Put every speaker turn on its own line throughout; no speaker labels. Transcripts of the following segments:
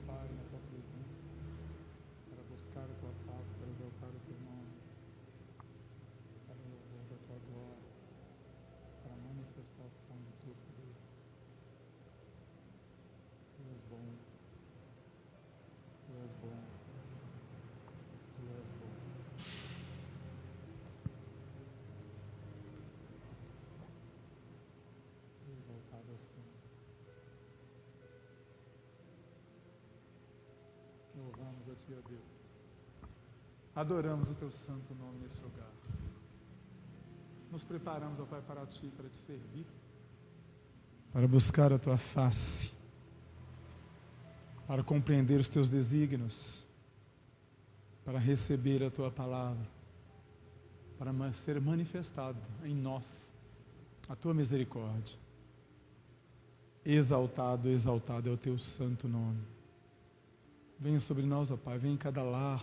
Pai, na tua presença, para buscar a tua face, para exaltar o teu nome, para o louvor da tua glória, para a manifestação do teu poder. Tu és bom, tu és bom, tu és bom. Exaltado é o Senhor. Louvamos a Ti, ó Deus. Adoramos o Teu santo nome neste lugar. Nos preparamos, ó Pai, para Ti, para Te servir, para buscar a Tua face, para compreender os Teus desígnios, para receber a Tua palavra, para ser manifestado em nós a Tua misericórdia. Exaltado, exaltado é o Teu santo nome. Venha sobre nós, ó Pai, venha em cada lar,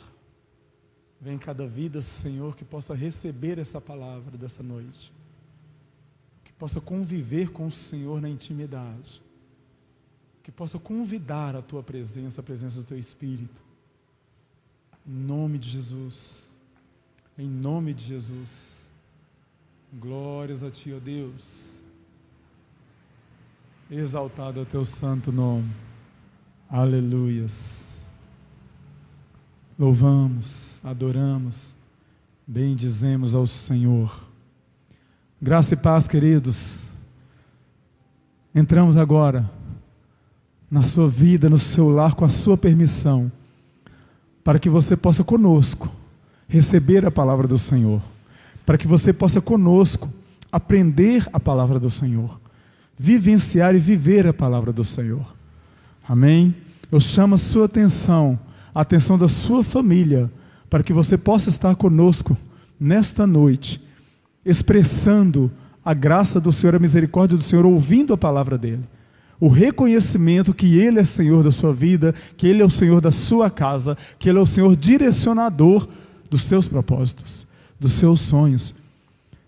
venha em cada vida, Senhor, que possa receber essa palavra dessa noite, que possa conviver com o Senhor na intimidade, que possa convidar a Tua presença, a presença do Teu Espírito, em nome de Jesus, em nome de Jesus. Glórias a Ti, ó Deus. Exaltado é o Teu santo nome. Aleluias. Louvamos, adoramos, bendizemos ao Senhor. Graça e paz, queridos. Entramos agora na sua vida, no seu lar, com a sua permissão, para que você possa conosco receber a palavra do Senhor, para que você possa conosco aprender a palavra do Senhor, vivenciar e viver a palavra do Senhor. Amém? Eu chamo a sua atenção, a atenção da sua família, para que você possa estar conosco nesta noite, expressando a graça do Senhor, a misericórdia do Senhor, ouvindo a palavra dEle, o reconhecimento que Ele é Senhor da sua vida, que Ele é o Senhor da sua casa, que Ele é o Senhor direcionador dos seus propósitos, dos seus sonhos,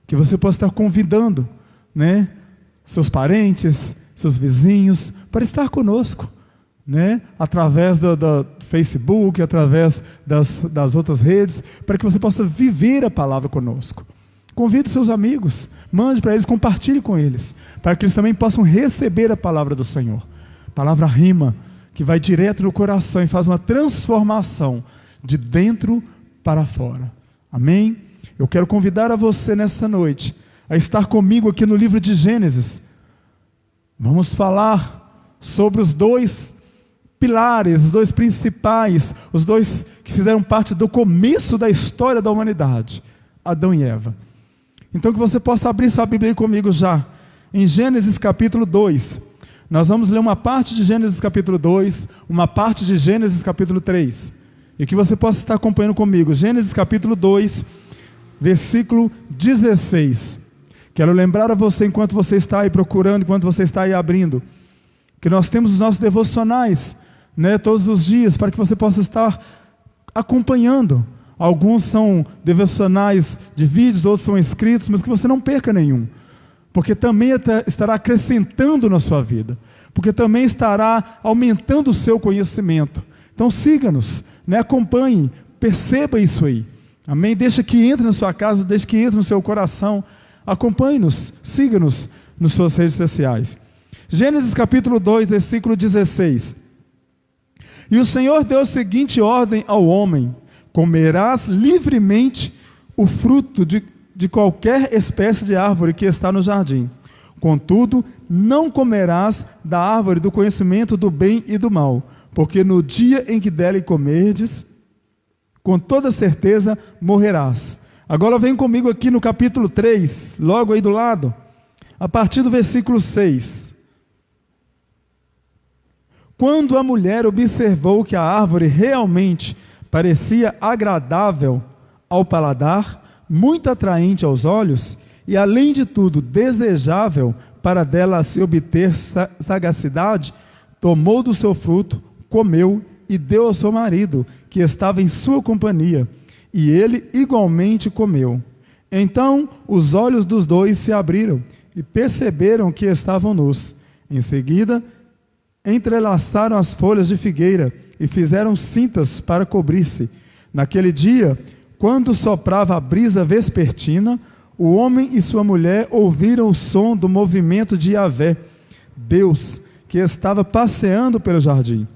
que você possa estar convidando, né, seus parentes, seus vizinhos, para estar conosco, né, através do Facebook, através das outras redes, para que você possa viver a palavra conosco. Convide seus amigos, mande para eles, compartilhe com eles, para que eles também possam receber a palavra do Senhor. Palavra rima, que vai direto no coração e faz uma transformação de dentro para fora. Amém? Eu quero convidar a você nessa noite a estar comigo aqui no livro de Gênesis. Vamos falar sobre os dois pilares, os dois principais, os dois que fizeram parte do começo da história da humanidade, Adão e Eva. Então que você possa abrir sua Bíblia aí comigo já, em Gênesis capítulo 2. Nós vamos ler uma parte de Gênesis capítulo 2, uma parte de Gênesis capítulo 3. E que você possa estar acompanhando comigo, Gênesis capítulo 2, versículo 16. Quero lembrar a você, enquanto você está aí procurando, enquanto você está aí abrindo, que nós temos os nossos devocionais, né, todos os dias, para que você possa estar acompanhando. Alguns são devocionais de vídeos, outros são escritos, mas que você não perca nenhum, porque também estará acrescentando na sua vida, porque também estará aumentando o seu conhecimento. Então siga-nos, né, acompanhe, perceba isso aí, amém? Deixa que entre na sua casa, deixa que entre no seu coração, acompanhe-nos, siga-nos nas suas redes sociais. Gênesis capítulo 2, versículo 16. E o Senhor deu a seguinte ordem ao homem: comerás livremente o fruto de qualquer espécie de árvore que está no jardim. Contudo, não comerás da árvore do conhecimento do bem e do mal, porque no dia em que dela comerdes, com toda certeza morrerás. Agora vem comigo aqui no capítulo 3, logo aí do lado, a partir do versículo 6. Quando a mulher observou que a árvore realmente parecia agradável ao paladar, muito atraente aos olhos, e além de tudo desejável para dela se obter sagacidade, tomou do seu fruto, comeu e deu ao seu marido, que estava em sua companhia, e ele igualmente comeu. Então os olhos dos dois se abriram e perceberam que estavam nus. Em seguida, entrelaçaram as folhas de figueira e fizeram cintas para cobrir-se. Naquele dia, quando soprava a brisa vespertina, o homem e sua mulher ouviram o som do movimento de Yahvé, Deus, que estava passeando pelo jardim,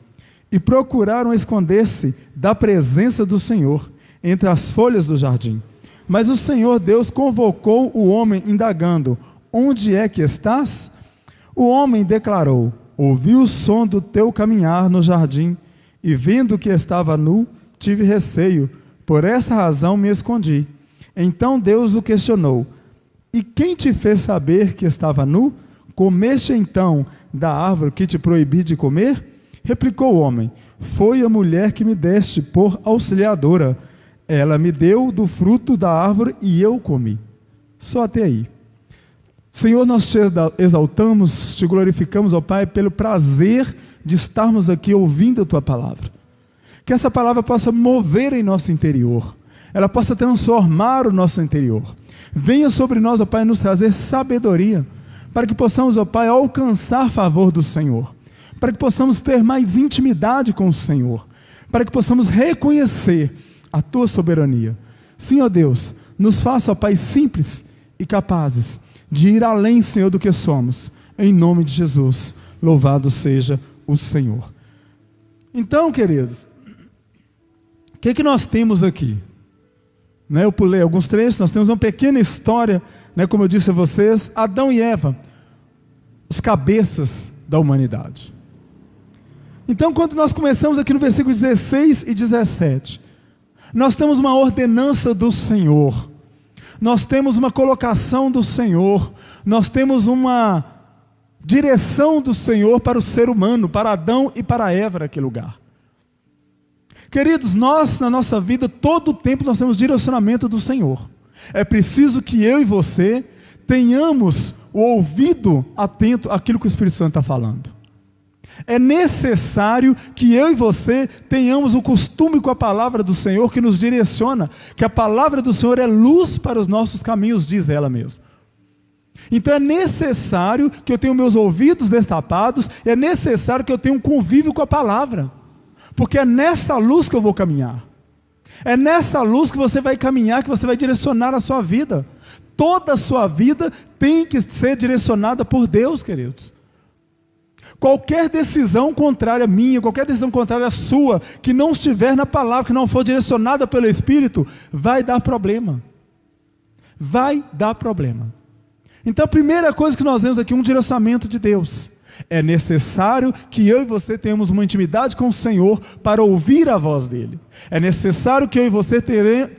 e procuraram esconder-se da presença do Senhor entre as folhas do jardim. Mas o Senhor Deus convocou o homem, indagando: onde é que estás? O homem declarou: ouvi o som do teu caminhar no jardim, e vendo que estava nu, tive receio, por essa razão me escondi. Então Deus o questionou: e quem te fez saber que estava nu? Comeste então da árvore que te proibi de comer? Replicou o homem: foi a mulher que me deste por auxiliadora. Ela me deu do fruto da árvore e eu comi. Só até aí. Senhor, nós te exaltamos, te glorificamos, ó Pai, pelo prazer de estarmos aqui ouvindo a Tua palavra. Que essa palavra possa mover em nosso interior, ela possa transformar o nosso interior. Venha sobre nós, ó Pai, nos trazer sabedoria, para que possamos, ó Pai, alcançar favor do Senhor, para que possamos ter mais intimidade com o Senhor, para que possamos reconhecer a Tua soberania. Sim, ó Deus, nos faça, ó Pai, simples e capazes de ir além, Senhor, do que somos. Em nome de Jesus, louvado seja o Senhor. Então, queridos, o que nós temos aqui? Eu pulei alguns trechos, nós temos uma pequena história, como eu disse a vocês, Adão e Eva, os cabeças da humanidade. Então, quando nós começamos aqui no versículo 16 e 17, nós temos uma ordenança do Senhor, nós temos uma colocação do Senhor, nós temos uma direção do Senhor para o ser humano, para Adão e para Eva naquele lugar. Queridos, nós na nossa vida, todo o tempo nós temos direcionamento do Senhor. É preciso que eu e você tenhamos o ouvido atento àquilo que o Espírito Santo está falando. É necessário que eu e você tenhamos o costume com a palavra do Senhor que nos direciona, que a palavra do Senhor é luz para os nossos caminhos, diz ela mesma. Então é necessário que eu tenha meus ouvidos destapados, é necessário que eu tenha um convívio com a palavra, porque é nessa luz que eu vou caminhar, é nessa luz que você vai caminhar, que você vai direcionar a sua vida. Toda a sua vida tem que ser direcionada por Deus, queridos. Qualquer decisão contrária minha, qualquer decisão contrária sua, que não estiver na palavra, que não for direcionada pelo Espírito, vai dar problema. Vai dar problema. Então a primeira coisa que nós vemos aqui, um direcionamento de Deus. É necessário que eu e você tenhamos uma intimidade com o Senhor para ouvir a voz dEle. É necessário que eu e você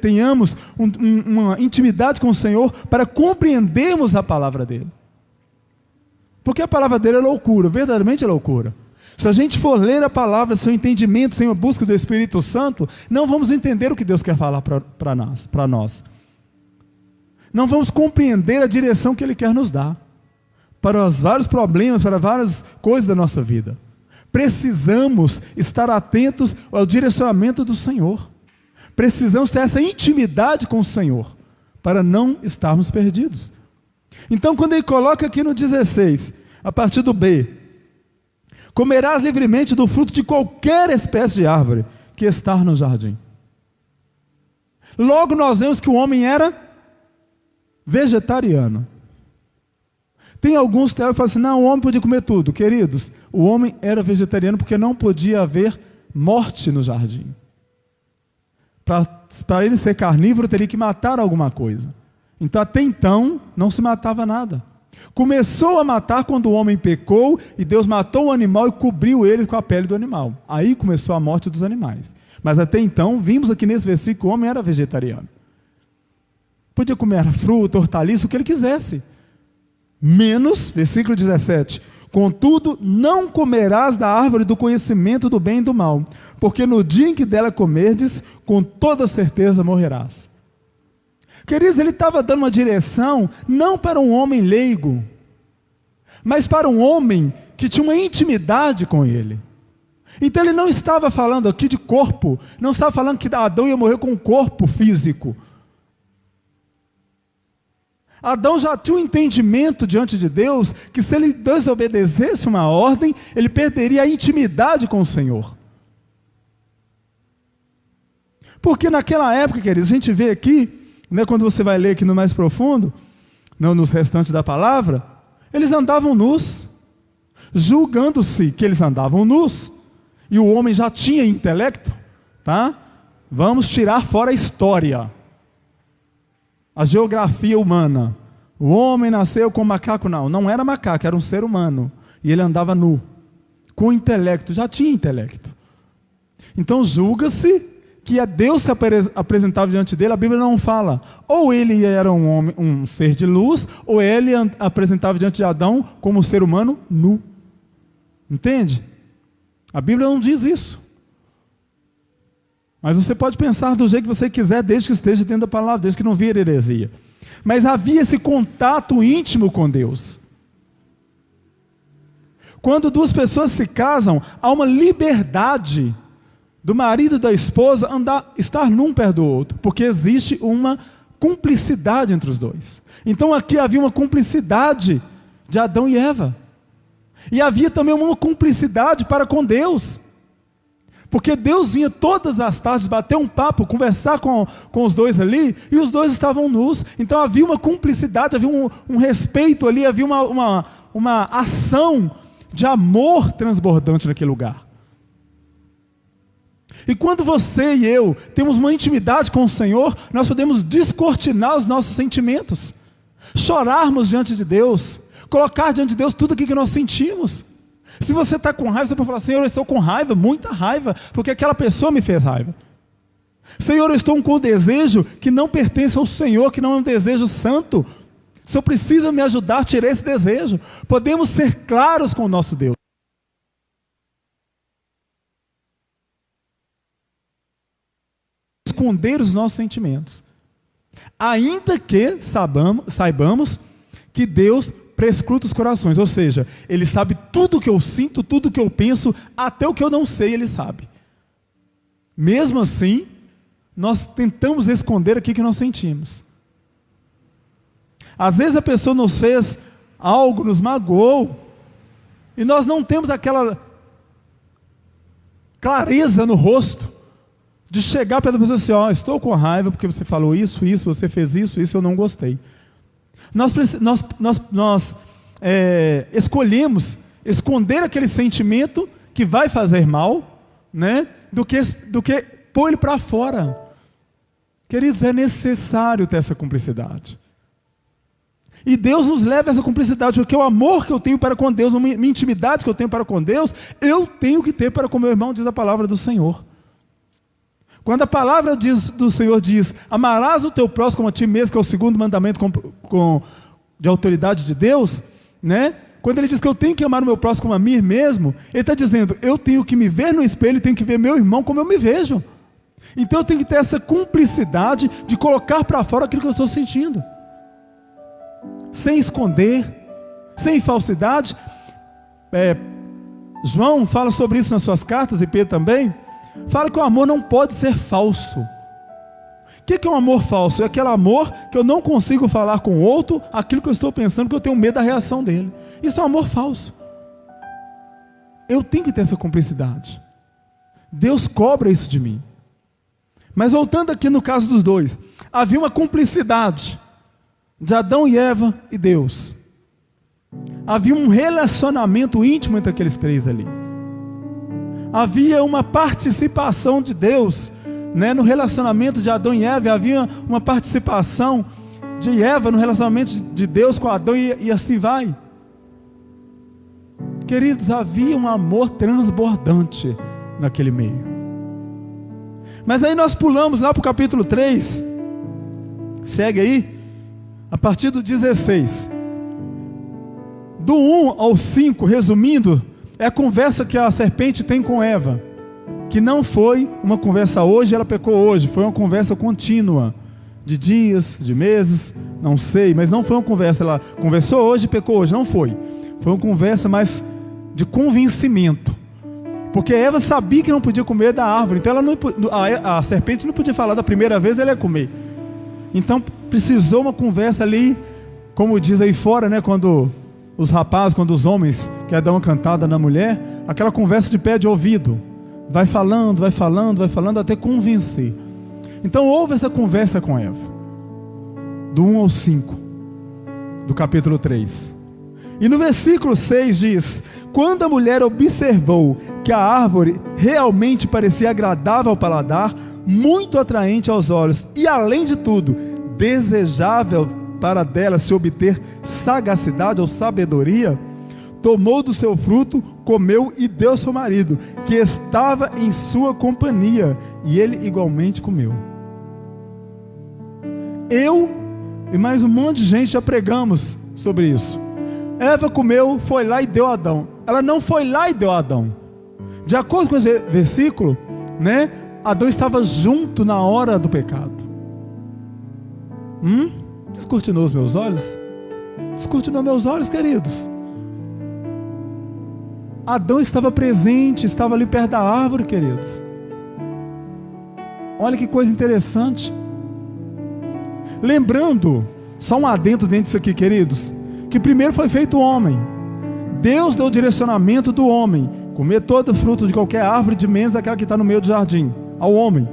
tenhamos uma intimidade com o Senhor para compreendermos a palavra dEle. Porque a palavra dele é loucura, verdadeiramente é loucura. Se a gente for ler a palavra sem o entendimento, sem a busca do Espírito Santo, não vamos entender o que Deus quer falar para nós. Não vamos compreender a direção que Ele quer nos dar, para os vários problemas, para várias coisas da nossa vida. Precisamos estar atentos ao direcionamento do Senhor. Precisamos ter essa intimidade com o Senhor, para não estarmos perdidos. Então, quando ele coloca aqui no 16, a partir do B: comerás livremente do fruto de qualquer espécie de árvore que está no jardim. Logo nós vemos que o homem era vegetariano. Tem alguns teólogos que falam assim: não, o homem podia comer tudo. Queridos, o homem era vegetariano porque não podia haver morte no jardim. Para ele ser carnívoro, teria que matar alguma coisa. Então, até então, não se matava nada. Começou a matar quando o homem pecou e Deus matou o animal e cobriu ele com a pele do animal. Aí começou a morte dos animais. Mas até então, vimos aqui nesse versículo que o homem era vegetariano. Podia comer fruta, hortaliça, o que ele quisesse. Menos, versículo 17: contudo, não comerás da árvore do conhecimento do bem e do mal, porque no dia em que dela comerdes, com toda certeza morrerás. Queridos, ele estava dando uma direção, não para um homem leigo, mas para um homem que tinha uma intimidade com ele. Então ele não estava falando aqui de corpo, não estava falando que Adão ia morrer com um corpo físico. Adão já tinha um entendimento diante de Deus, que se ele desobedecesse uma ordem, ele perderia a intimidade com o Senhor. Porque naquela época, queridos, a gente vê aqui, né, quando você vai ler aqui no mais profundo, não nos restantes da palavra, eles andavam nus, julgando-se que eles andavam nus, e o homem já tinha intelecto, tá? Vamos tirar fora a história, a geografia humana. O homem nasceu com macaco, não era macaco, era um ser humano, e ele andava nu, com intelecto, já tinha intelecto. Então julga-se que a Deus se apresentava diante dele, a Bíblia não fala, ou ele era um homem, um ser de luz, ou ele apresentava diante de Adão como um ser humano nu. Entende? A Bíblia não diz isso. Mas você pode pensar do jeito que você quiser, desde que esteja dentro da palavra, desde que não vire heresia. Mas havia esse contato íntimo com Deus. Quando duas pessoas se casam, há uma liberdade do marido e da esposa estar num perto do outro, porque existe uma cumplicidade entre os dois. Então aqui havia uma cumplicidade de Adão e Eva, e havia também uma cumplicidade para com Deus, porque Deus vinha todas as tardes bater um papo, conversar com os dois ali, e os dois estavam nus. Então havia uma cumplicidade, havia um respeito ali, havia uma ação de amor transbordante naquele lugar. E quando você e eu temos uma intimidade com o Senhor, nós podemos descortinar os nossos sentimentos, chorarmos diante de Deus, colocar diante de Deus tudo aquilo que nós sentimos. Se você está com raiva, você pode falar: Senhor, eu estou com raiva, muita raiva, porque aquela pessoa me fez raiva. Senhor, eu estou com um desejo que não pertence ao Senhor, que não é um desejo santo. O Senhor precisa me ajudar a tirar esse desejo. Podemos ser claros com o nosso Deus. Esconder os nossos sentimentos, ainda que saibamos que Deus prescruta os corações, ou seja, Ele sabe tudo o que eu sinto, tudo o que eu penso, até o que eu não sei Ele sabe. Mesmo assim, nós tentamos esconder aquilo que nós sentimos. Às vezes a pessoa nos fez algo, nos magoou, e nós não temos aquela clareza no rosto, de chegar para a pessoa assim: ó, estou com raiva porque você falou isso, você fez isso, eu não gostei. Nós escolhemos esconder aquele sentimento que vai fazer mal, né, do que pôr ele para fora. Queridos, é necessário ter essa cumplicidade. E Deus nos leva a essa cumplicidade, porque o amor que eu tenho para com Deus, uma intimidade que eu tenho para com Deus, eu tenho que ter para com meu irmão, diz a palavra do Senhor. Quando a palavra do Senhor diz: amarás o teu próximo como a ti mesmo, que é o segundo mandamento de autoridade de Deus, né? Quando ele diz que eu tenho que amar o meu próximo como a mim mesmo, ele está dizendo: eu tenho que me ver no espelho, tenho que ver meu irmão como eu me vejo. Então eu tenho que ter essa cumplicidade de colocar para fora aquilo que eu estou sentindo, sem esconder, sem falsidade. João fala sobre isso nas suas cartas, e Pedro também. Fala que o amor não pode ser falso. O que é um amor falso? É aquele amor que eu não consigo falar com o outro aquilo que eu estou pensando, porque eu tenho medo da reação dele. Isso é um amor falso. Eu tenho que ter essa cumplicidade. Deus cobra isso de mim. Mas voltando aqui no caso dos dois, havia uma cumplicidade de Adão e Eva e Deus. Havia um relacionamento íntimo entre aqueles três ali. Havia uma participação de Deus, né, no relacionamento de Adão e Eva. Havia uma participação de Eva no relacionamento de Deus com Adão, e assim vai. Queridos, havia um amor transbordante naquele meio. Mas aí nós pulamos lá para o capítulo 3, segue aí, a partir do 16, do 1 ao 5, resumindo, é a conversa que a serpente tem com Eva, que não foi uma conversa hoje, ela pecou hoje, foi uma conversa contínua, de dias, de meses, não sei, mas não foi uma conversa, ela conversou hoje e pecou hoje, não foi. Foi uma conversa mais de convencimento, porque Eva sabia que não podia comer da árvore, então a serpente não podia falar da primeira vez, ela ia comer. Então precisou uma conversa ali, como diz aí fora, né, quando os rapazes, quando os homens querem dar uma cantada na mulher, aquela conversa de pé de ouvido, vai falando, até convencer. Então houve essa conversa com Eva, do 1 ao 5, do capítulo 3. E no versículo 6 diz: quando a mulher observou que a árvore realmente parecia agradável ao paladar, muito atraente aos olhos, e além de tudo, desejável para dela se obter sagacidade ou sabedoria, tomou do seu fruto, comeu e deu ao seu marido, que estava em sua companhia, e ele igualmente comeu. Eu e mais um monte de gente já pregamos sobre isso. Eva comeu, foi lá e deu a Adão. Ela não foi lá e deu a Adão. De acordo com esse versículo, né, Adão estava junto na hora do pecado. Descortinou os meus olhos? Descortinou meus olhos, queridos. Adão estava presente, estava ali perto da árvore, queridos. Olha que coisa interessante. Lembrando, só um adendo dentro disso aqui, queridos, que primeiro foi feito o homem. Deus deu o direcionamento do homem: comer todo fruto de qualquer árvore, de menos aquela que está no meio do jardim, ao homem.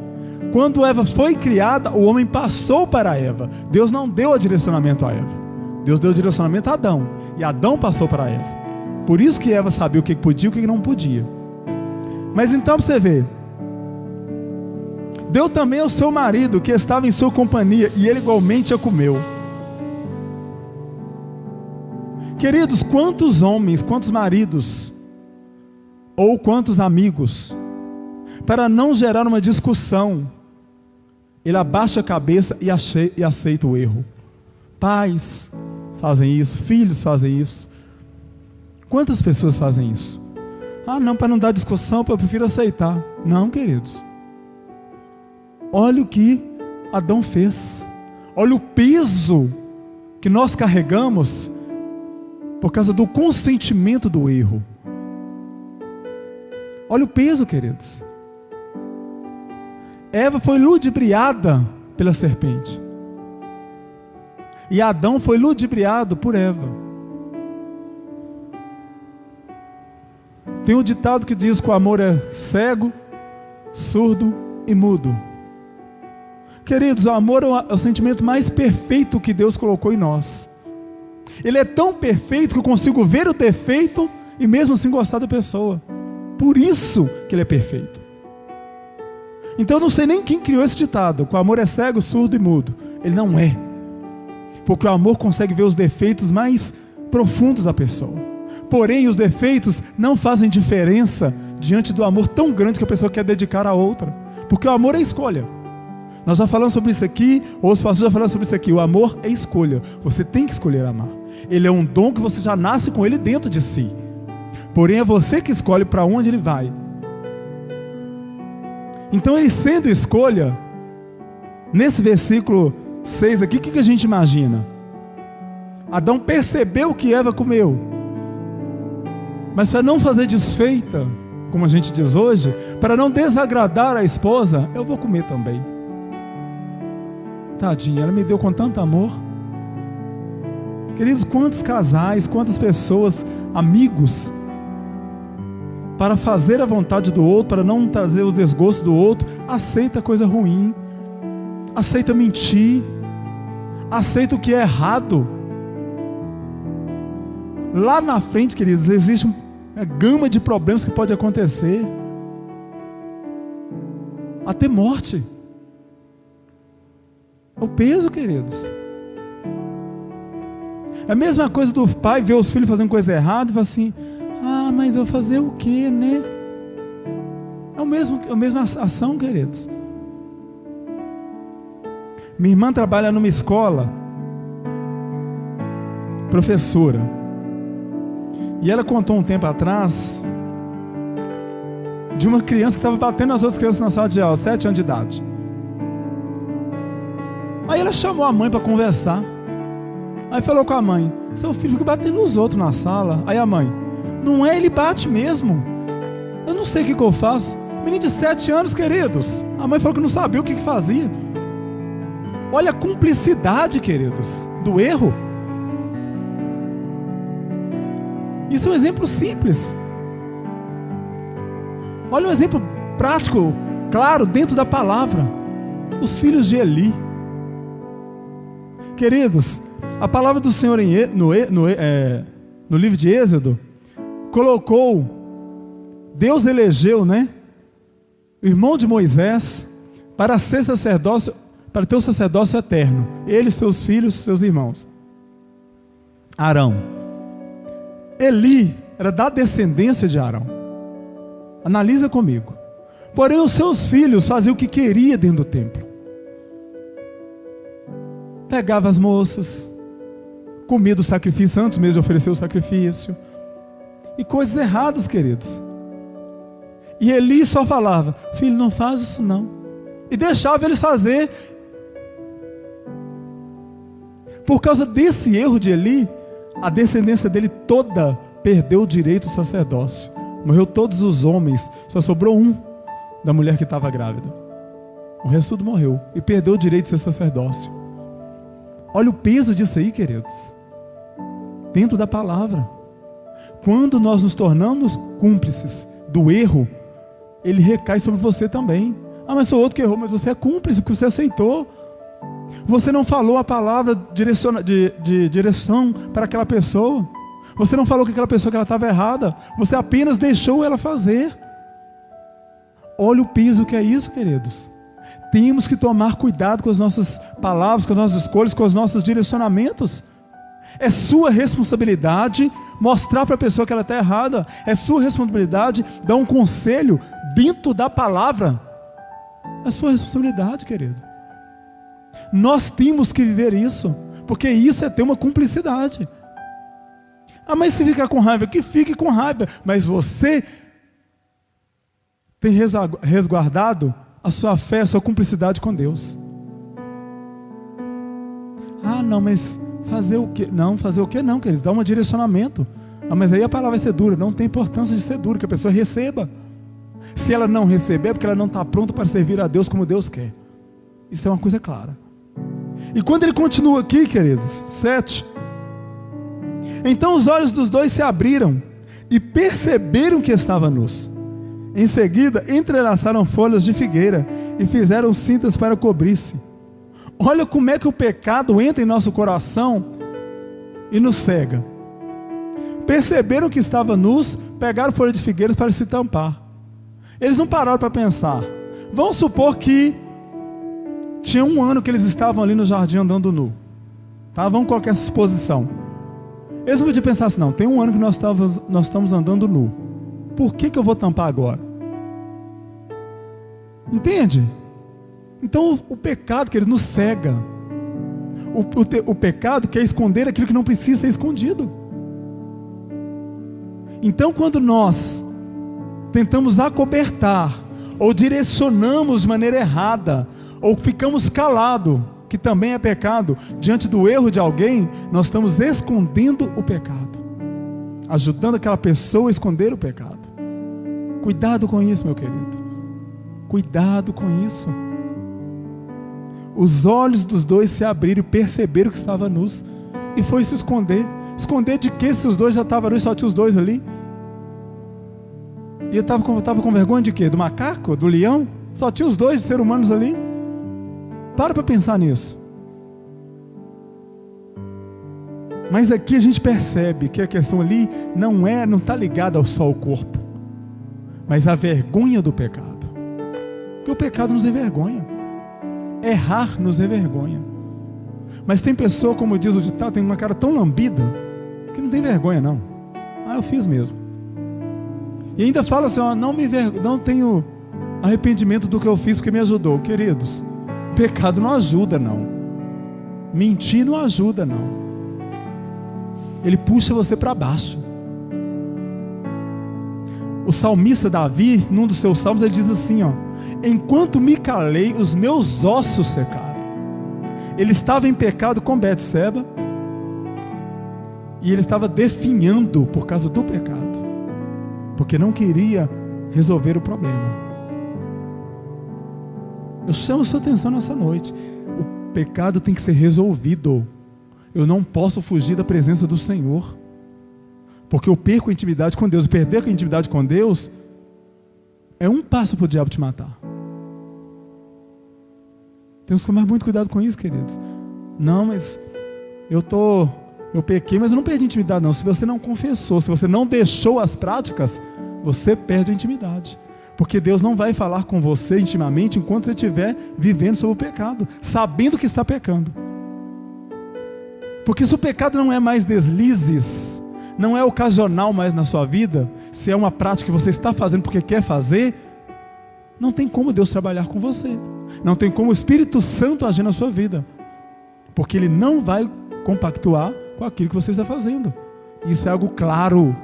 Quando Eva foi criada, o homem passou para Eva. Deus não deu o direcionamento a Eva. Deus deu o direcionamento a Adão, e Adão passou para Eva. Por isso que Eva sabia o que podia e o que não podia. Mas então você vê, deu também ao seu marido, que estava em sua companhia, e ele igualmente a comeu. Queridos, quantos homens, quantos maridos, ou quantos amigos, para não gerar uma discussão, ele abaixa a cabeça e aceita o erro. Pais fazem isso, filhos fazem isso. Quantas pessoas fazem isso? Não, para não dar discussão, eu prefiro aceitar. Não, queridos. Olha o que Adão fez. Olha o peso que nós carregamos por causa do consentimento do erro. Olha o peso, queridos. Eva foi ludibriada pela serpente, e Adão foi ludibriado por Eva. Tem um ditado que diz que o amor é cego, surdo e mudo. Queridos, o amor é o sentimento mais perfeito que Deus colocou em nós. Ele é tão perfeito que eu consigo ver o defeito e mesmo assim gostar da pessoa. Por isso que ele é perfeito. Então eu não sei nem quem criou esse ditado, que o amor é cego, surdo e mudo. Ele não é. Porque o amor consegue ver os defeitos mais profundos da pessoa. Porém, os defeitos não fazem diferença diante do amor tão grande que a pessoa quer dedicar a outra. Porque o amor é escolha. Nós já falamos sobre isso aqui, outros pastores já falaram sobre isso aqui. O amor é escolha. Você tem que escolher amar. Ele é um dom que você já nasce com ele dentro de si. Porém, é você que escolhe para onde ele vai. Então, ele sendo escolha, nesse versículo 6 aqui, o que a gente imagina? Adão percebeu que Eva comeu, mas para não fazer desfeita, como a gente diz hoje, para não desagradar a esposa, eu vou comer também. Tadinha, ela me deu com tanto amor. Queridos, quantos casais, quantas pessoas, amigos, para fazer a vontade do outro, para não trazer o desgosto do outro, aceita coisa ruim, aceita mentir, aceita o que é errado. Lá na frente, queridos, existe uma gama de problemas que pode acontecer, até morte. O peso, queridos. É a mesma coisa do pai ver os filhos fazendo coisa errada e falar assim: mas eu vou fazer o quê, né? É a mesma ação, queridos. Minha irmã trabalha numa escola, professora, e ela contou um tempo atrás de uma criança que estava batendo as outras crianças na sala de aula, 7 anos de idade. Aí ela chamou a mãe para conversar. Aí falou com a mãe: seu filho fica batendo nos outros na sala. Aí a mãe: não é, ele bate mesmo. Eu não sei o que eu faço. Menino de 7 anos, queridos. A mãe falou que não sabia o que fazia. Olha a cumplicidade, queridos, do erro. Isso é um exemplo simples. Olha um exemplo prático, claro, dentro da palavra. Os filhos de Eli. Queridos, a palavra do Senhor no livro de Êxodo colocou, Deus elegeu, o irmão de Moisés para ser sacerdócio, para ter o sacerdócio eterno, ele, seus filhos, seus irmãos. Arão. Eli era da descendência de Arão. Analisa comigo. Porém os seus filhos faziam o que queria dentro do templo. Pegava as moças, comia do sacrifício antes mesmo de oferecer o sacrifício, e coisas erradas, queridos. E Eli só falava: filho, não faz isso não, e deixava eles fazer. Por causa desse erro de Eli, a descendência dele toda perdeu o direito do sacerdócio. Morreu todos os homens, só sobrou um da mulher que estava grávida. O resto tudo morreu e perdeu o direito de ser sacerdócio. Olha o peso disso aí, queridos. Dentro da palavra. Quando nós nos tornamos cúmplices do erro, ele recai sobre você também. Ah, mas sou outro que errou, mas você é cúmplice, porque você aceitou. Você não falou a palavra de direção para aquela pessoa. Você não falou que aquela pessoa que ela estava errada. Você apenas deixou ela fazer. Olha o peso que é isso, queridos. Temos que tomar cuidado com as nossas palavras, com as nossas escolhas, com os nossos direcionamentos. É sua responsabilidade mostrar para a pessoa que ela está errada. É sua responsabilidade dar um conselho dentro da palavra. É sua responsabilidade, querido. Nós temos que viver isso, porque isso é ter uma cumplicidade. Ah, mas se ficar com raiva, que fique com raiva, mas você tem resguardado a sua fé, a sua cumplicidade com Deus. Ah, não, mas fazer o quê? Não, fazer o quê não, queridos? Dá um direcionamento. Ah, mas aí a palavra vai ser dura. Não tem importância de ser dura, que a pessoa receba. Se ela não receber, é porque ela não está pronta para servir a Deus como Deus quer. Isso é uma coisa clara. E quando ele continua aqui, queridos, 7. Então os olhos dos dois se abriram e perceberam que estava nus. Em seguida, entrelaçaram folhas de figueira e fizeram cintas para cobrir-se. Olha como é que o pecado entra em nosso coração e nos cega. Perceberam que estava nus, pegaram folhas de figueira para se tampar. Eles não pararam para pensar. Vamos supor que tinha 1 ano que eles estavam ali no jardim andando nu. Tá? Vamos colocar essa exposição. Eles não podiam pensar assim, não, tem 1 ano que nós estamos andando nu. Por que eu vou tampar agora? Entende? Então o pecado, querido, nos cega. O pecado quer esconder aquilo que não precisa ser escondido. Então quando nós tentamos acobertar, ou direcionamos de maneira errada, ou ficamos calados, que também é pecado, diante do erro de alguém, nós estamos escondendo o pecado, ajudando aquela pessoa a esconder o pecado. Cuidado com isso, meu querido. Cuidado com isso. Os olhos dos dois se abriram e perceberam que estava nus, e foi se esconder. Esconder de quê? Se os dois já estavam nus, só tinha os dois ali. E eu estava com vergonha de quê? Do macaco? Do leão? Só tinha os dois seres humanos ali. Para pensar nisso. Mas aqui a gente percebe que a questão ali não está ligada só ao corpo, mas à vergonha do pecado. Porque o pecado nos envergonha. Errar nos envergonha. Mas tem pessoa, como diz o ditado, tem uma cara tão lambida que não tem vergonha não. Ah, eu fiz mesmo. E ainda fala assim, ó, não tenho arrependimento do que eu fiz porque me ajudou. Queridos, pecado não ajuda não. Mentir não ajuda não. Ele puxa você para baixo. O salmista Davi, num dos seus salmos, ele diz assim, ó: enquanto me calei, os meus ossos secaram. Ele estava em pecado com Betseba, e ele estava definhando por causa do pecado, porque não queria resolver o problema. Eu chamo sua atenção nessa noite. O pecado tem que ser resolvido. Eu não posso fugir da presença do Senhor, porque eu perco a intimidade com Deus. Perder a intimidade com Deus é um passo para o diabo te matar. Temos que tomar muito cuidado com isso, queridos. Não, mas eu pequei, mas eu não perdi a intimidade, não. Se você não confessou, se você não deixou as práticas, você perde a intimidade. Porque Deus não vai falar com você intimamente enquanto você estiver vivendo sobre o pecado, sabendo que está pecando. Porque se o pecado não é mais deslizes, não é ocasional mais na sua vida, se é uma prática que você está fazendo porque quer fazer, não tem como Deus trabalhar com você. Não tem como o Espírito Santo agir na sua vida. Porque Ele não vai compactuar com aquilo que você está fazendo. Isso é algo claro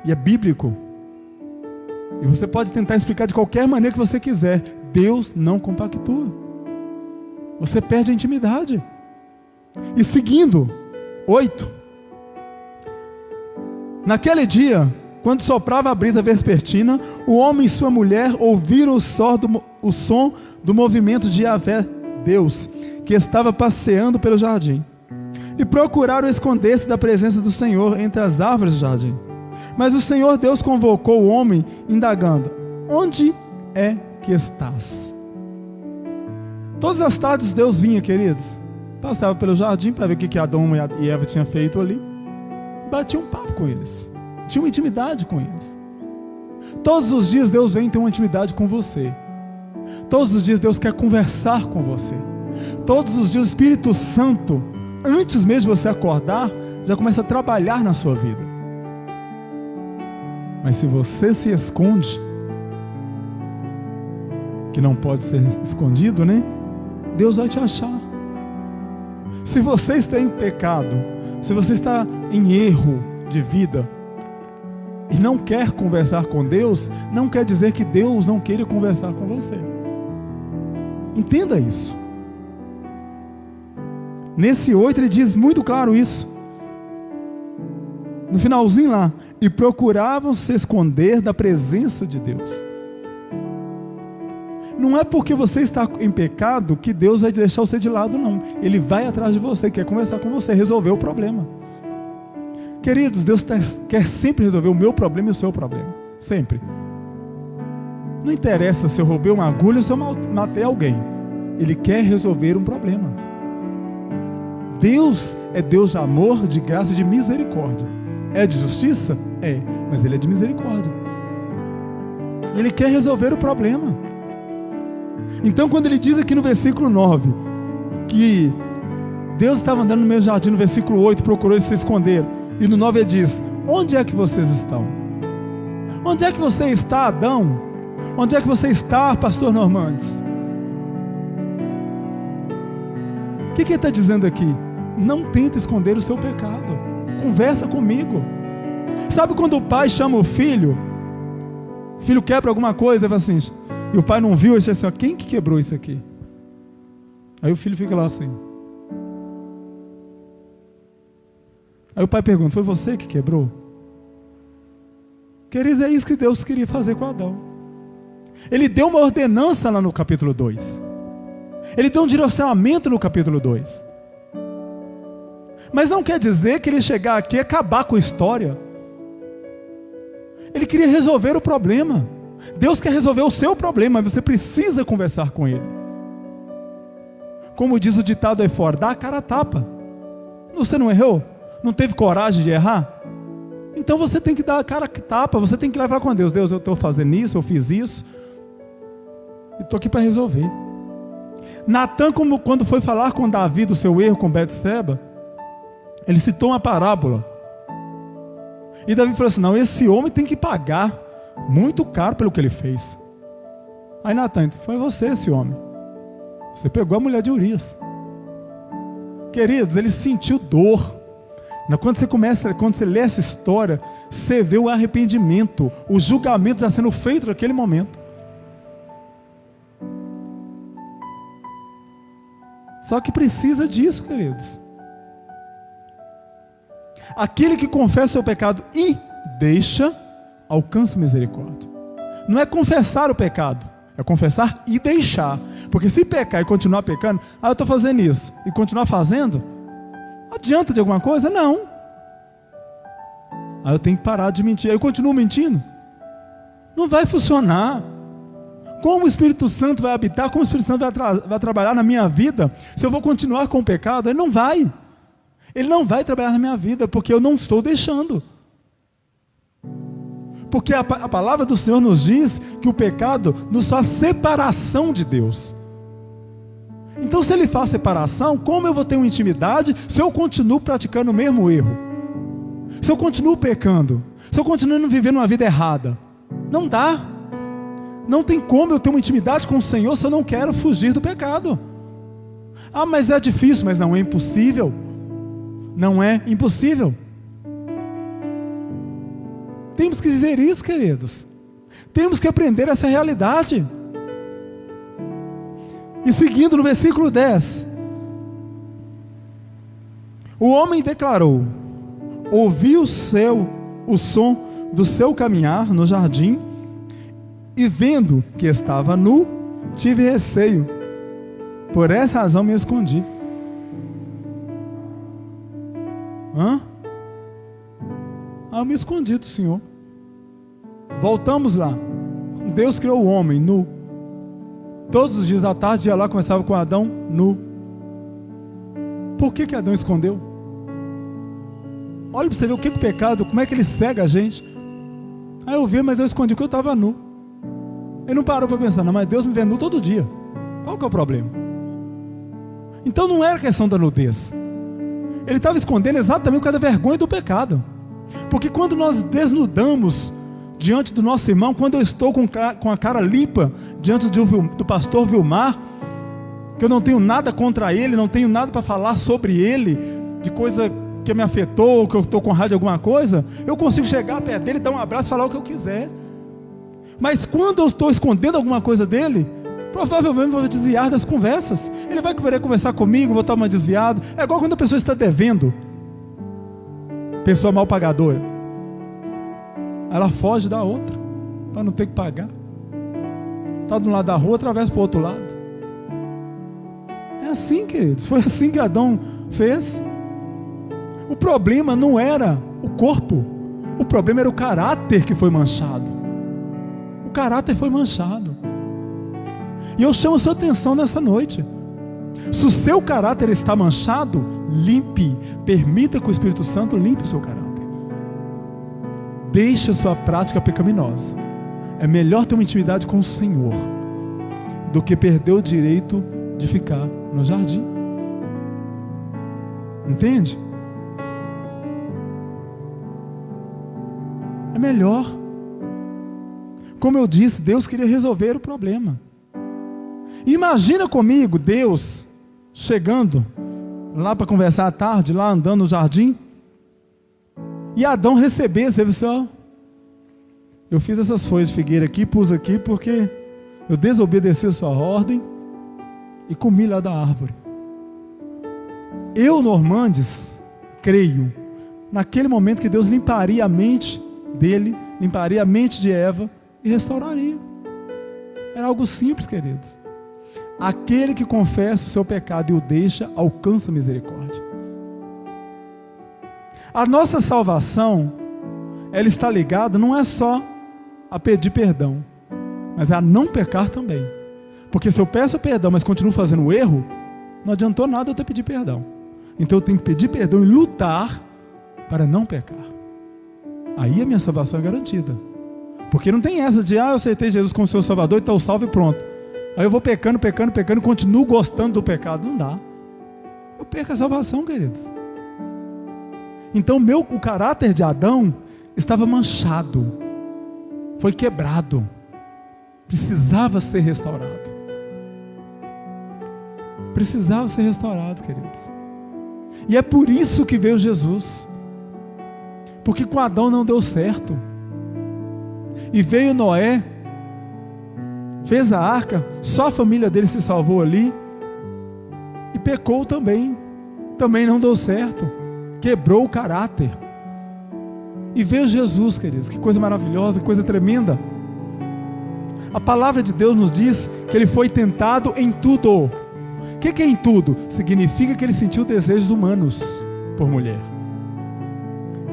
e é bíblico. E você pode tentar explicar de qualquer maneira que você quiser. Deus não compactua. Você perde a intimidade. E seguindo, 8. Naquele dia, quando soprava a brisa vespertina, o homem e sua mulher ouviram o som do movimento de Yahvé, Deus, que estava passeando pelo jardim. E procuraram esconder-se da presença do Senhor entre as árvores do jardim. Mas o Senhor Deus convocou o homem, indagando: onde é que estás? Todas as tardes Deus vinha, queridos, passava pelo jardim para ver o que Adão e Eva tinham feito ali, batia um papo com eles, tinha uma intimidade com eles. Todos os dias Deus vem ter uma intimidade com você. Todos os dias Deus quer conversar com você. Todos os dias o Espírito Santo, antes mesmo de você acordar, já começa a trabalhar na sua vida. Mas se você se esconde, que não pode ser escondido, né? Deus vai te achar. Se você está em pecado, se você está em erro de vida e não quer conversar com Deus, não quer dizer que Deus não queira conversar com você. Entenda isso. Nesse 8 ele diz muito claro isso. No finalzinho lá, e procuravam se esconder da presença de Deus. Não é porque você está em pecado que Deus vai deixar você de lado, não. Ele vai atrás de você, quer conversar com você, resolver o problema. Queridos, Deus quer sempre resolver o meu problema e o seu problema. Sempre. Não interessa se eu roubei uma agulha ou se eu matei alguém. Ele quer resolver um problema. Deus é Deus de amor, de graça e de misericórdia. É de justiça? É, mas Ele é de misericórdia. Ele quer resolver o problema. Então, quando Ele diz aqui no versículo 9, que Deus estava andando no meio do jardim, no versículo 8, procurou eles se esconder. E no 9 Ele diz: onde é que vocês estão? Onde é que você está, Adão? Onde é que você está, pastor Normandes? O que Ele está dizendo aqui? Não tenta esconder o seu pecado. Conversa comigo. Sabe quando o pai chama o filho quebra alguma coisa, assim, e o pai não viu, ele diz assim: ó, quem que quebrou isso aqui? Aí o filho fica lá assim. Aí o pai pergunta: foi você que quebrou? Queridos, é isso que Deus queria fazer com Adão. Ele deu uma ordenança lá no capítulo 2. Ele deu um direcionamento no capítulo 2. Mas não quer dizer que ele chegar aqui e acabar com a história. Ele queria resolver o problema. Deus quer resolver o seu problema, mas você precisa conversar com Ele. Como diz o ditado aí fora: dá a cara a tapa. Você não errou? Não teve coragem de errar? Então você tem que dar a cara a tapa. Você tem que levar com Deus: Deus, eu estou fazendo isso, eu fiz isso, e estou aqui para resolver. Natan, quando foi falar com Davi do seu erro com Betseba, ele citou uma parábola. E Davi falou assim: não, esse homem tem que pagar muito caro pelo que ele fez. Aí Natan: foi você esse homem. Você pegou a mulher de Urias. Queridos, ele sentiu dor. Quando você lê essa história, você vê o arrependimento, o julgamento já sendo feito naquele momento. Só que precisa disso, queridos. Aquele que confessa o seu pecado e deixa, alcança misericórdia. Não é confessar o pecado, é confessar e deixar. Porque se pecar e continuar pecando, eu estou fazendo isso, e continuar fazendo, adianta de alguma coisa? Não. Aí eu tenho que parar de mentir. Aí eu continuo mentindo? Não vai funcionar. Como o Espírito Santo vai habitar, como o Espírito Santo vai trabalhar na minha vida, se eu vou continuar com o pecado? Ele não vai. Ele não vai trabalhar na minha vida, porque eu não estou deixando. Porque a palavra do Senhor nos diz que o pecado nos faz separação de Deus. Então, se Ele faz separação, como eu vou ter uma intimidade se eu continuo praticando o mesmo erro? Se eu continuo pecando? Se eu continuo vivendo uma vida errada? Não dá. Não tem como eu ter uma intimidade com o Senhor se eu não quero fugir do pecado. Ah, mas é difícil. Mas não é impossível. Não é impossível. Temos que viver isso, queridos. Temos que aprender essa realidade. E seguindo no versículo 10. O homem declarou: ouvi o som do seu caminhar no jardim, e vendo que estava nu, tive receio. Por essa razão me escondi. Eu me escondi do Senhor. Voltamos lá. Deus criou o homem nu. Todos os dias à tarde ia lá, começava com Adão nu. Por que Adão escondeu? Olha para você ver o que o pecado, como é que ele cega a gente. Aí eu vi, mas eu escondi porque eu estava nu. Ele não parou para pensar, não, mas Deus me vê nu todo dia. Qual que é o problema? Então não era questão da nudez. Ele estava escondendo exatamente por causa da vergonha do pecado. Porque quando nós desnudamos diante do nosso irmão, quando eu estou com a cara limpa diante do pastor Vilmar, que eu não tenho nada contra ele, não tenho nada para falar sobre ele, de coisa que me afetou, ou que eu estou com raiva de alguma coisa, eu consigo chegar perto dele, dar um abraço e falar o que eu quiser. Mas quando eu estou escondendo alguma coisa dele, provavelmente vou desviar das conversas. Ele vai querer conversar comigo, vou estar uma desviada. É igual quando a pessoa está devendo. Pessoa mal pagadora, ela foge da outra para não ter que pagar. Está de um lado da rua, atravessa para o outro lado. É assim, queridos. Foi assim que Adão fez. O problema não era o corpo, o problema era o caráter que foi manchado. O caráter foi manchado. E eu chamo a sua atenção nessa noite. Se o seu caráter está manchado, limpe, permita que o Espírito Santo limpe o seu caráter. Deixe a sua prática pecaminosa. É melhor ter uma intimidade com o Senhor do que perder o direito de ficar no jardim. Entende? É melhor. Como eu disse, Deus queria resolver o problema. Imagina comigo Deus chegando lá para conversar à tarde, lá andando no jardim, e Adão recebesse, ele disse: ó, eu fiz essas folhas de figueira aqui, pus aqui porque eu desobedeci a sua ordem e comi lá da árvore. Eu, Normandes, creio naquele momento que Deus limparia a mente dele, limparia a mente de Eva e restauraria. Era algo simples, queridos. Aquele que confessa o seu pecado e o deixa, alcança misericórdia. A nossa salvação, ela está ligada, não é só a pedir perdão, mas a não pecar também. Porque se eu peço perdão, mas continuo fazendo o erro, não adiantou nada eu ter pedido perdão. Então eu tenho que pedir perdão e lutar para não pecar. Aí a minha salvação é garantida. Porque não tem essa de, eu aceitei Jesus como seu Salvador e estou salvo e pronto. Aí eu vou pecando, e continuo gostando do pecado. Não dá. Eu perco a salvação, queridos. Então o caráter de Adão estava manchado. Foi quebrado. Precisava ser restaurado. Precisava ser restaurado, queridos. E é por isso que veio Jesus. Porque com Adão não deu certo. E veio Noé, fez a arca, só a família dele se salvou ali, e pecou também não deu certo, quebrou o caráter. E veio Jesus, queridos, que coisa maravilhosa, que coisa tremenda. A palavra de Deus nos diz que ele foi tentado em tudo. O que é em tudo? Significa que ele sentiu desejos humanos por mulher,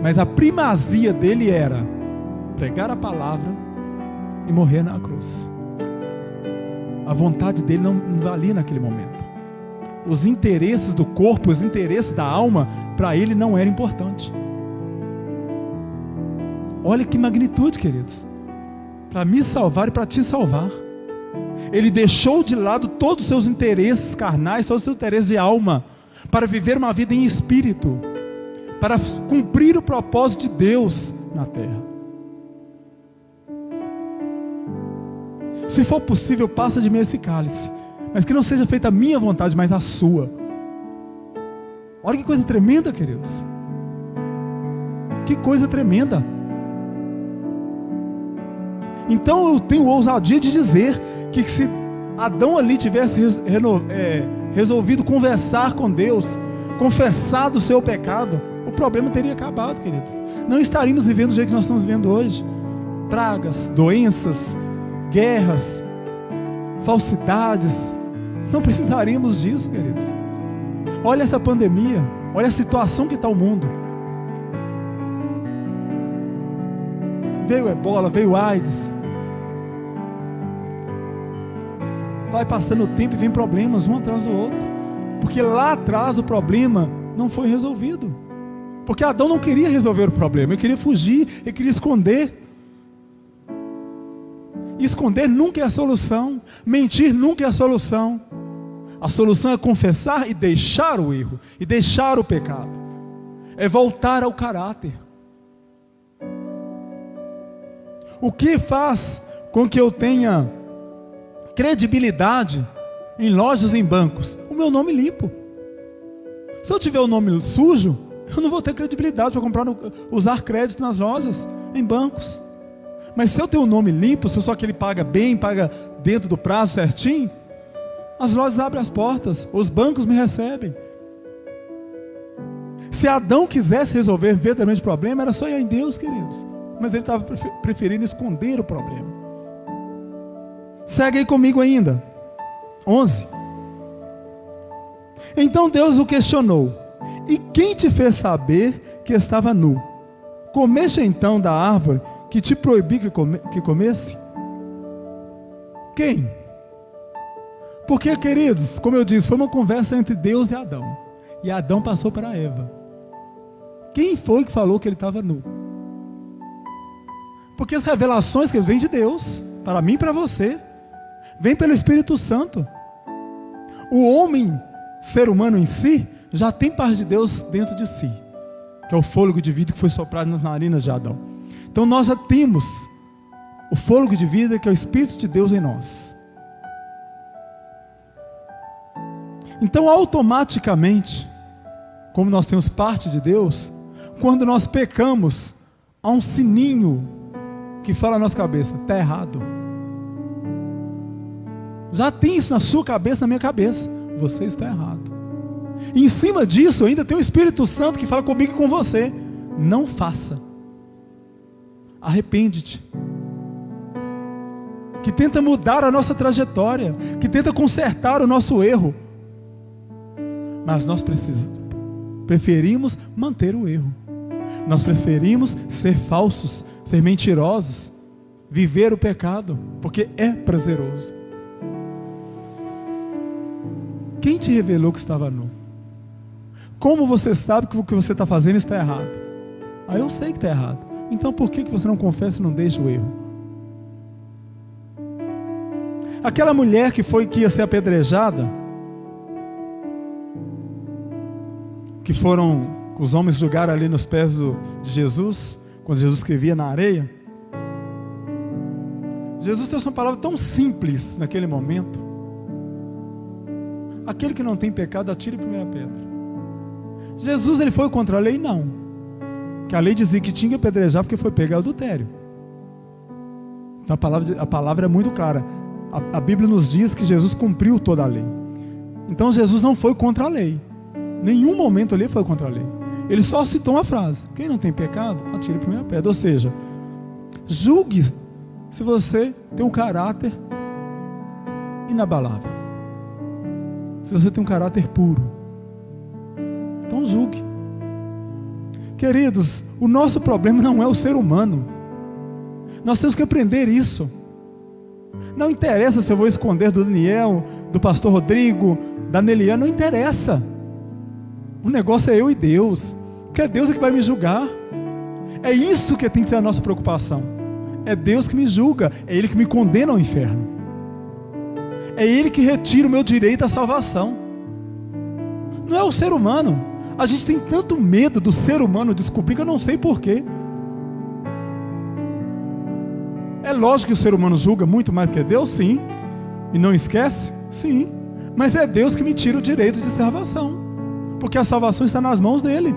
mas a primazia dele era pregar a palavra e morrer na cruz. A vontade dele não valia naquele momento. Os interesses do corpo, os interesses da alma, para ele não era importante. Olha que magnitude, queridos. Para me salvar e para te salvar. Ele deixou de lado todos os seus interesses carnais, todos os seus interesses de alma, para viver uma vida em espírito, para cumprir o propósito de Deus na terra. Se for possível, passa de mim esse cálice, mas que não seja feita a minha vontade, mas a sua. Olha que coisa tremenda, queridos. Que coisa tremenda. Então eu tenho ousadia de dizer que se Adão ali tivesse resolvido conversar com Deus, confessado o seu pecado, o problema teria acabado, queridos. Não estaríamos vivendo do jeito que nós estamos vivendo hoje. Pragas, doenças, guerras, falsidades. Não precisaríamos disso, queridos. Olha essa pandemia, olha a situação que está o mundo. Veio ebola, veio AIDS. Vai passando o tempo e vem problemas um atrás do outro. Porque lá atrás o problema não foi resolvido. Porque Adão não queria resolver o problema, ele queria fugir, ele queria esconder. E esconder nunca é a solução, mentir nunca é a solução. A solução é confessar e deixar o erro, e deixar o pecado. É voltar ao caráter. O que faz com que eu tenha credibilidade em lojas e em bancos? O meu nome limpo. Se eu tiver o nome sujo, eu não vou ter credibilidade para usar crédito nas lojas, em bancos. Mas se eu tenho o nome limpo, se eu sou aquele que paga bem, paga dentro do prazo certinho, as lojas abrem as portas, os bancos me recebem. Se Adão quisesse resolver verdadeiramente o problema, era só ir em Deus, queridos. Mas ele estava preferindo esconder o problema. Segue aí comigo ainda. 11. Então Deus o questionou: e quem te fez saber que estava nu? Comeste então da árvore que te proibi que comesse? Quem? Porque, queridos, como eu disse, foi uma conversa entre Deus e Adão. E Adão passou para Eva. Quem foi que falou que ele estava nu? Porque as revelações que vêm de Deus, para mim e para você, vêm pelo Espírito Santo. O homem, ser humano em si, já tem parte de Deus dentro de si, que é o fôlego de vida que foi soprado nas narinas de Adão. Então nós já temos o fôlego de vida, que é o Espírito de Deus em nós. Então automaticamente, como nós temos parte de Deus, quando nós pecamos, há um sininho que fala na nossa cabeça: está errado. Já tem isso na sua cabeça, na minha cabeça: você está errado. E em cima disso ainda tem o Espírito Santo que fala comigo e com você: não faça, arrepende-te. Que tenta mudar a nossa trajetória, que tenta consertar o nosso erro. Mas nós preferimos manter o erro. Nós preferimos ser falsos, ser mentirosos, viver o pecado, porque é prazeroso. Quem te revelou que estava nu? Como você sabe que o que você está fazendo está errado? Eu sei que está errado. Então por que você não confessa e não deixa o erro? Aquela mulher que ia ser apedrejada, que os homens jogaram ali nos pés de Jesus, quando Jesus escrevia na areia. Jesus trouxe uma palavra tão simples naquele momento: aquele que não tem pecado, atire a primeira pedra. Jesus, ele foi contra a lei? Não. Que a lei dizia que tinha que apedrejar porque foi pego em adultério. Então a palavra é muito clara. A Bíblia nos diz que Jesus cumpriu toda a lei. Então Jesus não foi contra a lei. Nenhum momento ali foi contra a lei. Ele só citou uma frase: quem não tem pecado, atire a primeira pedra. Ou seja, julgue se você tem um caráter inabalável, se você tem um caráter puro. Então julgue. Queridos, o nosso problema não é o ser humano. Nós temos que aprender isso. Não interessa se eu vou esconder do Daniel, do pastor Rodrigo, da Neliana, não interessa. O negócio é eu e Deus, porque é Deus que vai me julgar. É isso que tem que ser a nossa preocupação. É Deus que me julga, é Ele que me condena ao inferno. É Ele que retira o meu direito à salvação. Não é o ser humano. A gente tem tanto medo do ser humano descobrir que eu não sei porquê. É lógico que o ser humano julga muito mais que Deus, sim. E não esquece? Sim. Mas é Deus que me tira o direito de salvação. Porque a salvação está nas mãos dEle.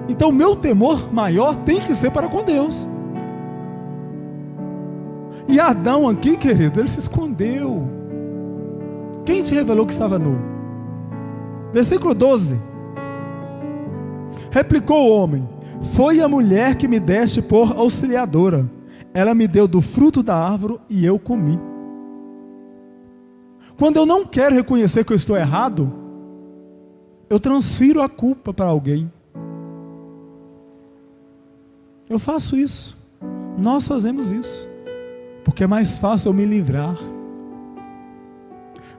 Então o meu temor maior tem que ser para com Deus. E Adão aqui, querido, ele se escondeu. Quem te revelou que estava nu? Versículo 12. Replicou o homem: foi a mulher que me deste por auxiliadora. Ela me deu do fruto da árvore e eu comi. Quando eu não quero reconhecer que eu estou errado, eu transfiro a culpa para alguém. Eu faço isso. Nós fazemos isso. Porque é mais fácil eu me livrar.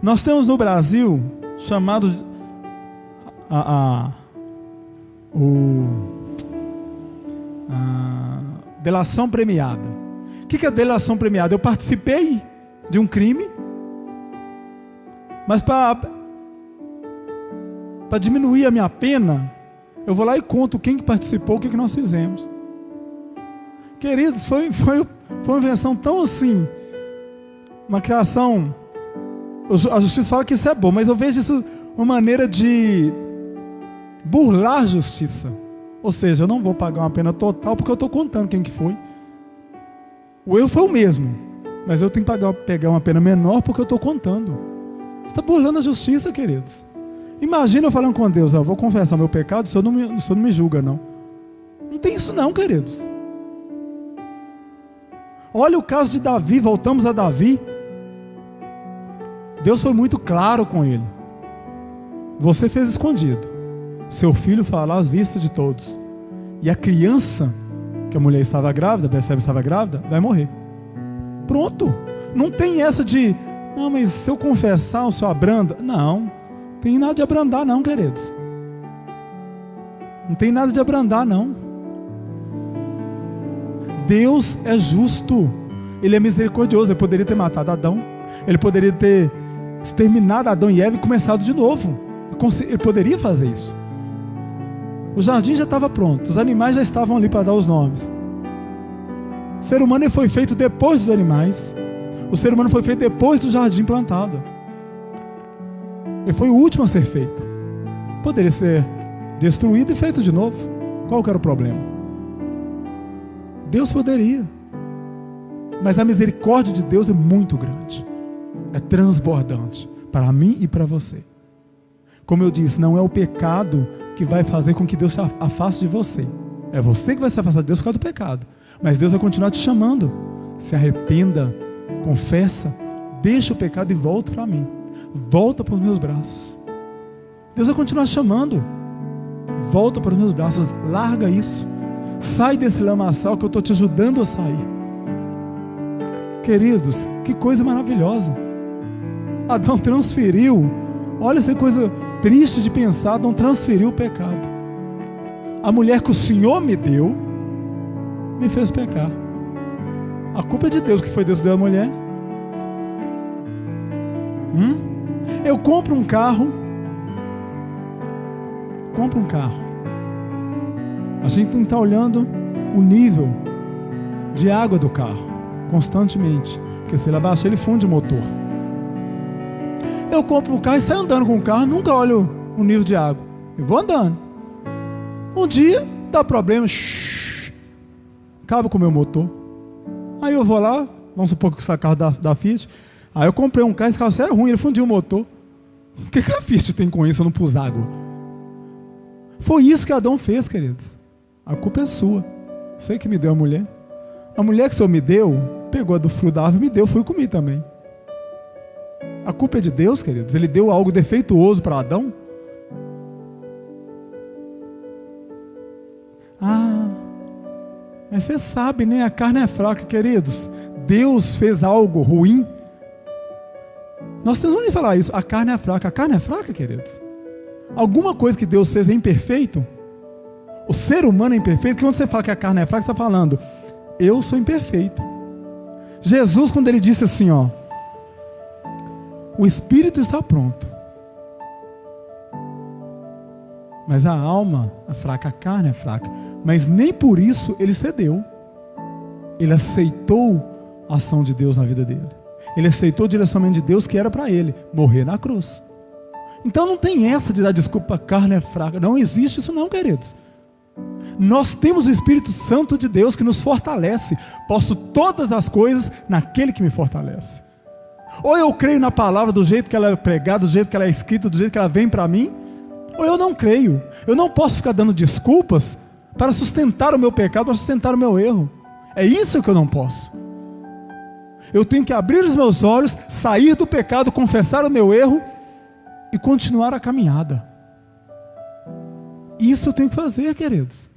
Nós temos no Brasil chamado delação premiada. O que é delação premiada? Eu participei de um crime, mas para diminuir a minha pena, eu vou lá e conto quem que participou, o que nós fizemos. Queridos, foi uma invenção tão assim, uma criação. A justiça fala que isso é bom, mas eu vejo isso uma maneira de burlar a justiça. Ou seja, eu não vou pagar uma pena total porque eu estou contando quem que foi. O erro foi o mesmo, mas eu tenho que pegar uma pena menor porque eu estou contando. Você está burlando a justiça, queridos. Imagina eu falando com Deus: eu vou confessar meu pecado, o Senhor não me julga, não. Não tem isso não, queridos. Olha o caso de Davi, voltamos a Davi. Deus foi muito claro com ele: você fez escondido, seu filho fará às vistas de todos, e a criança, que a mulher estava grávida, Betseba estava grávida, vai morrer. Pronto. Não tem essa de, não, mas se eu confessar, o Senhor abranda. Não tem nada de abrandar não, queridos. Não tem nada de abrandar não. Deus é justo, Ele é misericordioso. Ele poderia ter matado Adão, Ele poderia ter exterminado Adão e Eva e começado de novo. Ele poderia fazer isso. O jardim já estava pronto, os animais já estavam ali para dar os nomes. O ser humano ele foi feito depois dos animais. O ser humano foi feito depois do jardim plantado. Ele foi o último a ser feito. Poderia ser destruído e feito de novo. Qual que era o problema? Deus poderia. Mas a misericórdia de Deus é muito grande. É transbordante para mim e para você. Como eu disse, não é o pecado que vai fazer com que Deus se afaste de você. É você que vai se afastar de Deus por causa do pecado. Mas Deus vai continuar te chamando. Se arrependa, confessa, deixa o pecado e volta para mim. Volta para os meus braços. Deus vai continuar te chamando. Volta para os meus braços, larga isso. Sai desse lamaçal que eu estou te ajudando a sair. Queridos, que coisa maravilhosa. Adão transferiu. Olha essa coisa triste de pensar. Adão transferiu o pecado. A mulher que o Senhor me deu me fez pecar. A culpa é de Deus, que foi Deus que deu a mulher. Eu compro um carro. A gente tem que estar olhando o nível de água do carro constantemente, porque se ele abaixar, ele funde o motor. Eu compro um carro e saio andando com o carro, nunca olho o nível de água. Eu vou andando. Um dia dá problema, acaba com o meu motor. Aí eu vou lá, vamos supor que esse carro da Fiat. Aí eu comprei um carro, esse carro é ruim, ele fundiu o motor. O que a Fiat tem com isso? Eu não pus água. Foi isso que Adão fez, queridos. A culpa é sua. Você que me deu a mulher. A mulher que o Senhor me deu, pegou do fruto da árvore e me deu, fui comer também. A culpa é de Deus, queridos. Ele deu algo defeituoso para Adão. Mas você sabe, né? A carne é fraca, queridos. Deus fez algo ruim, nós temos que falar isso, a carne é fraca. A carne é fraca, queridos. Alguma coisa que Deus fez é imperfeito? O ser humano é imperfeito, que quando você fala que a carne é fraca, você está falando, eu sou imperfeito. Jesus, quando ele disse assim, ó, o espírito está pronto, mas a alma é fraca, a carne é fraca. Mas nem por isso ele cedeu. Ele aceitou a ação de Deus na vida dele. Ele aceitou o direcionamento de Deus que era para ele, morrer na cruz. Então não tem essa de dar desculpa, a carne é fraca. Não existe isso não, queridos. Nós temos o Espírito Santo de Deus que nos fortalece. Posso todas as coisas naquele que me fortalece. Ou eu creio na palavra do jeito que ela é pregada, do jeito que ela é escrita, do jeito que ela vem para mim, ou eu não creio. Eu não posso ficar dando desculpas para sustentar o meu pecado, para sustentar o meu erro. É isso que eu não posso. Eu tenho que abrir os meus olhos, sair do pecado, confessar o meu erro e continuar a caminhada. Isso eu tenho que fazer, queridos.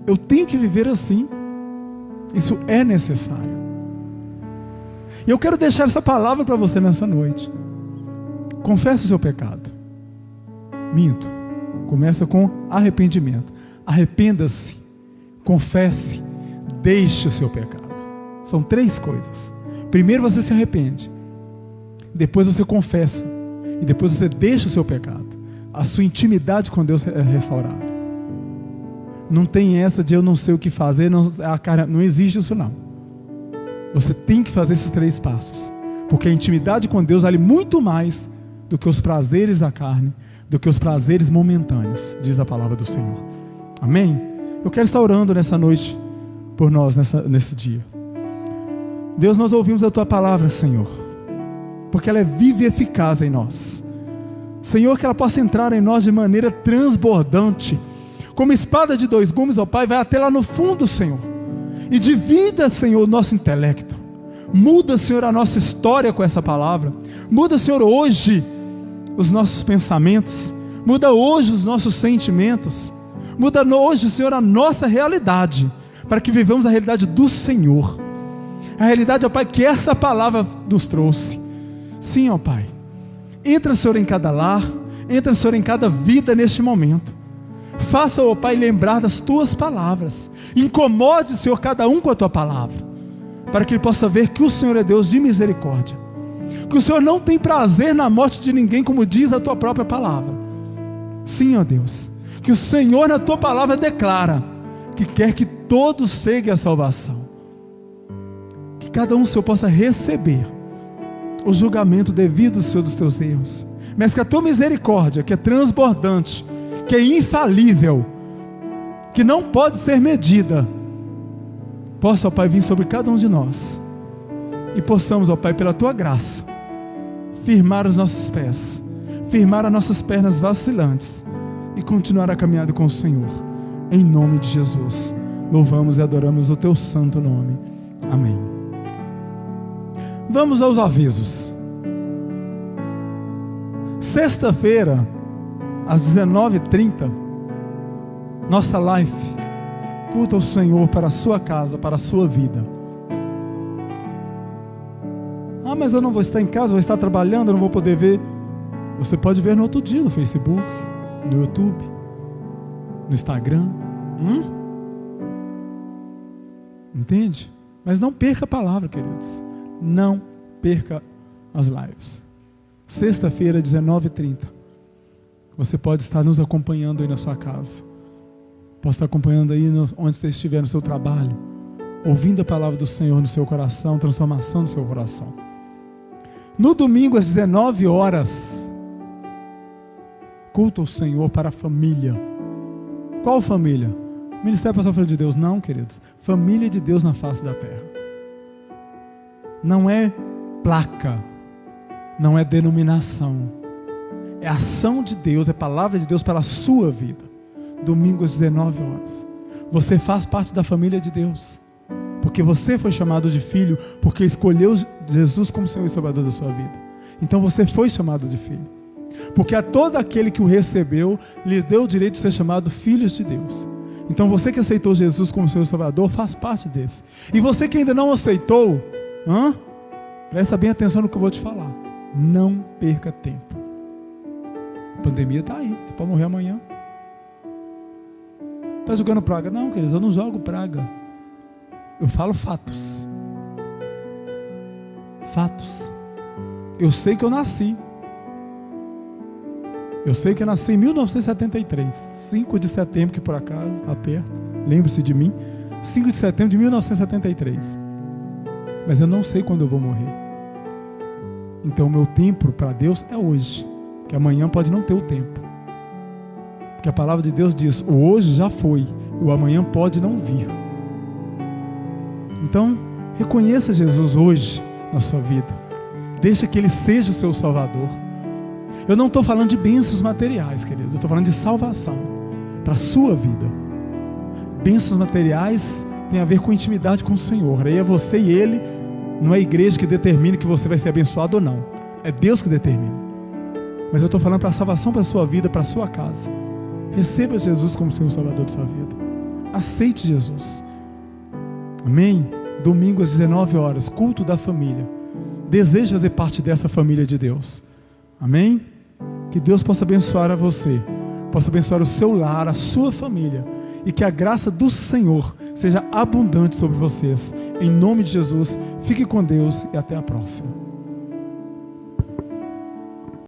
Eu tenho que viver assim. Isso é necessário. E eu quero deixar essa palavra para você nessa noite. Confesse o seu pecado. Minto. Começa com arrependimento. Arrependa-se. Confesse. Deixe o seu pecado. São 3 coisas. Primeiro você se arrepende. Depois você confessa. E depois você deixa o seu pecado. A sua intimidade com Deus é restaurada. Não tem essa de eu não sei o que fazer. Não existe isso não. Você tem que fazer esses 3 passos. Porque a intimidade com Deus vale muito mais do que os prazeres da carne, do que os prazeres momentâneos, diz a palavra do Senhor. Amém? Eu quero estar orando nessa noite por nós, nesse dia. Deus, nós ouvimos a Tua palavra, Senhor, porque ela é viva e eficaz em nós. Senhor, que ela possa entrar em nós de maneira transbordante, como espada de 2 gumes, ó Pai, vai até lá no fundo, Senhor, e divida, Senhor, o nosso intelecto. Muda, Senhor, a nossa história com essa palavra. Muda, Senhor, hoje os nossos pensamentos. Muda hoje os nossos sentimentos. Muda hoje, Senhor, a nossa realidade, para que vivamos a realidade do Senhor. A realidade, ó Pai, que essa palavra nos trouxe. Sim, ó Pai. Entra, Senhor, em cada lar. Entra, Senhor, em cada vida neste momento. Faça, ó Pai, lembrar das Tuas palavras. Incomode, Senhor, cada um com a Tua palavra, para que ele possa ver que o Senhor é Deus de misericórdia. Que o Senhor não tem prazer na morte de ninguém, como diz a Tua própria palavra. Sim, ó Deus. Que o Senhor na Tua palavra declara que quer que todos cheguem à salvação. Que cada um, Senhor, possa receber o julgamento devido, Senhor, dos Teus erros. Mas que a Tua misericórdia, que é transbordante, que é infalível, que não pode ser medida, possa, ó Pai, vir sobre cada um de nós. E possamos, ó Pai, pela Tua graça, firmar os nossos pés, firmar as nossas pernas vacilantes e continuar a caminhada com o Senhor. Em nome de Jesus, louvamos e adoramos o Teu santo nome. Amém. Vamos aos avisos. Sexta-feira, às 19h30, nossa live, culto ao Senhor para a sua casa, para a sua vida. Ah, mas eu não vou estar em casa, vou estar trabalhando, eu não vou poder ver. Você pode ver no outro dia, no Facebook, no YouTube, no Instagram. Entende? Mas não perca a palavra, queridos. Não perca as lives. Sexta-feira, 19h30. Você pode estar nos acompanhando aí na sua casa. Pode estar acompanhando aí onde você estiver, no seu trabalho, ouvindo a palavra do Senhor no seu coração, transformação no seu coração. No domingo, às 19h, culto ao Senhor para a família. Qual família? Ministério Pastoral Filho de Deus? Não, queridos. Família de Deus na face da terra. Não é placa, não é denominação. É ação de Deus, é palavra de Deus para a sua vida. Domingo às 19h. Você faz parte da família de Deus, porque você foi chamado de filho, porque escolheu Jesus como Senhor e Salvador da sua vida. Então você foi chamado de filho, porque a todo aquele que o recebeu, lhe deu o direito de ser chamado filhos de Deus. Então você que aceitou Jesus como seu Salvador, faz parte desse. E você que ainda não aceitou, presta bem atenção no que eu vou te falar. Não perca tempo. A pandemia está aí, você pode morrer amanhã. Está jogando praga? Não, queridos, eu não jogo praga. Eu falo fatos. Fatos. Eu sei que eu nasci. Eu sei que eu nasci em 1973. 5 de setembro, que por acaso está perto. Lembre-se de mim. 5 de setembro de 1973. Mas eu não sei quando eu vou morrer. Então o meu tempo para Deus é hoje. Que amanhã pode não ter o tempo. Porque a palavra de Deus diz, o hoje já foi, o amanhã pode não vir. Então, reconheça Jesus hoje na sua vida. Deixa que Ele seja o seu Salvador. Eu não estou falando de bênçãos materiais, queridos. Eu estou falando de salvação para a sua vida. Bênçãos materiais tem a ver com intimidade com o Senhor. Aí é você e Ele. Não é a igreja que determina que você vai ser abençoado ou não. É Deus que determina. Mas eu estou falando para a salvação para a sua vida, para a sua casa. Receba Jesus como Senhor Salvador de sua vida. Aceite Jesus. Amém? Domingo às 19 horas, culto da família. Deseja fazer parte dessa família de Deus. Amém? Que Deus possa abençoar a você, possa abençoar o seu lar, a sua família, e que a graça do Senhor seja abundante sobre vocês. Em nome de Jesus, fique com Deus e até a próxima.